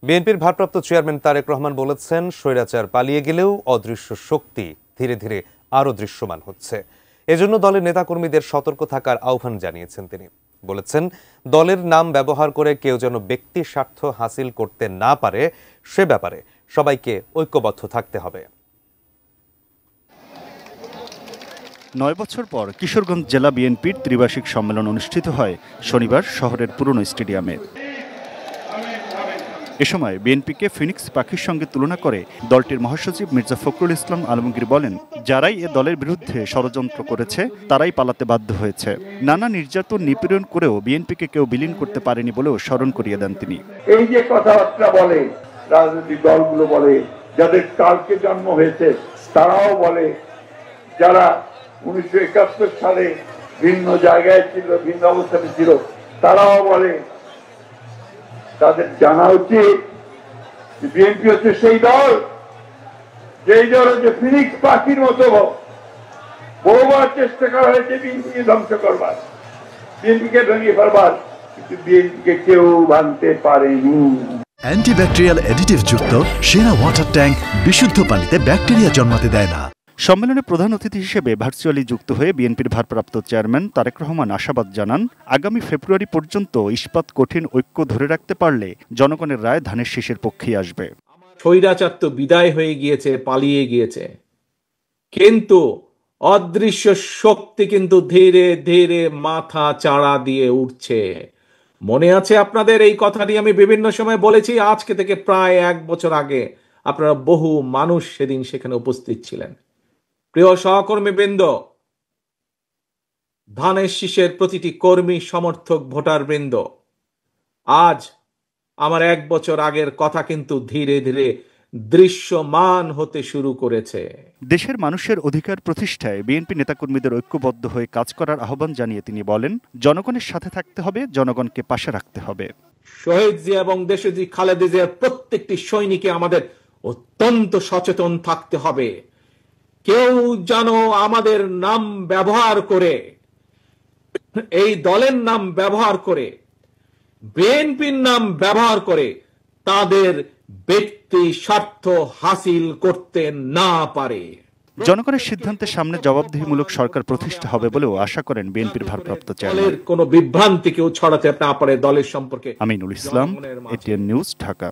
বিএনপির ভারপ্রাপ্ত চেয়ারম্যান তারেক রহমান বলেছেন, স্বৈরাচার পালিয়ে গেলেও অদৃশ্য শক্তি ধীরে ধীরে আরও দৃশ্যমান হচ্ছে। এজন্য দলের নেতাকর্মীদের সতর্ক থাকার আহ্বান জানিয়েছেন তিনি। বলেছেন, দলের নাম ব্যবহার করে কেউ যেন ব্যক্তি স্বার্থ হাসিল করতে না পারে, সে ব্যাপারে সবাইকে ঐক্যবদ্ধ থাকতে হবে। ৯ বছর পর কিশোরগঞ্জ জেলা বিএনপির ত্রিবার্ষিক সম্মেলন অনুষ্ঠিত হয় শনিবার শহরের পুরনো স্টেডিয়ামে। এ সময় বিএনপিকে ফিনিক্স পাখির সঙ্গে তুলনা করে দলটির মহাসচিব মির্জা ফখরুল ইসলাম আলমগীর বলেন, যারাই এ দলের বিরুদ্ধে ষড়যন্ত্র করেছে তারাই পালাতে বাধ্য হয়েছে। নানা নির্যাতন নিপীড়ন করেও বিএনপিকে কেউ বিলীন করতে পারেনি বলেও স্মরণ করিয়ে দেন তিনি। এই যে কথাবার্তা বলে রাজনৈতিক দলগুলো বলে, যাদের কালকে জন্ম হয়েছে তারাও বলে, যারা 1971 সালে ভিন্ন জায়গায় ছিল, ভিন্ন অবস্থানে ছিল, তারাও বলে, তাদের জানা উচিত বিএনপি হচ্ছে সেই দল, যেই দল হচ্ছে ফিনিক্স পাখির মতো বহুবার চেষ্টা করা হয়েছে বিএনপিকে ধ্বংস করবার, বিএনপিকে ভেঙে ফেলবার, কিন্তু বিএনপিকে কেউ ভাঙতে পারেনি। অ্যান্টিব্যাকটেরিয়াল অ্যাডিটিভ যুক্ত সেরা ওয়াটার ট্যাঙ্ক বিশুদ্ধ পানিতে ব্যাকটেরিয়া জন্মাতে দেয় না। সম্মেলনে প্রধান অতিথি হিসেবে ভার্চুয়ালি যুক্ত হয়ে বিএনপির ভারপ্রাপ্ত চেয়ারম্যান তারেক রহমান আশাবাদ জানান, আগামী ফেব্রুয়ারি পর্যন্ত ইস্পাত কঠিন ঐক্য ধরে রাখতে পারলে জনগণের রায় ধানের শীষের পক্ষেই আসবে। স্বৈরাচার তো বিদায় হয়ে গিয়েছে, পালিয়ে গিয়েছে, কিন্তু অদৃশ্য শক্তি কিন্তু ধীরে ধীরে মাথা চাড়া দিয়ে উঠছে। মনে আছে আপনাদের, এই কথাটি আমি বিভিন্ন সময় বলেছি। আজকে থেকে প্রায় 1 বছর আগে আপনারা বহু মানুষ সেদিন সেখানে উপস্থিত ছিলেন। প্রিয় সহকর্মীবৃন্দ, ধানের শীষের প্রতিটি কর্মী, সমর্থক, ভোটার বৃন্দ, আজ আমার 1 বছর আগের কথা কিন্তু ধীরে ধীরে দৃশ্যমান হতে শুরু করেছে। দেশের মানুষের অধিকার প্রতিষ্ঠায় বিএনপি নেতাকর্মীদের ঐক্যবদ্ধ হয়ে কাজ করার আহ্বান জানিয়ে তিনি বলেন, জনগণের সাথে থাকতে হবে, জনগণকে পাশে রাখতে হবে। শহীদ জিয়া এবং দেশনেত্রী খালেদা জিয়ার প্রত্যেকটি সৈনিকে আমাদের অত্যন্ত সচেতন থাকতে হবে। কেউ যেন আমাদের নাম ব্যবহার করে, এই দলের নাম ব্যবহার করে, বিএনপির নাম ব্যবহার করে তাদের ব্যক্তি স্বার্থ হাসিল করতে না পারে। জনগণের সিদ্ধান্তের সামনে জবাবদিহিমূলক সরকার প্রতিষ্ঠা হবে বলেও আশা করেন বিএনপির ভারপ্রাপ্ত চেয়ারম্যান। কোনো বিভ্রান্তি কেউ ছড়াতে না পারে দলের সম্পর্কে। Aminul Islam, ATN news, Dhaka.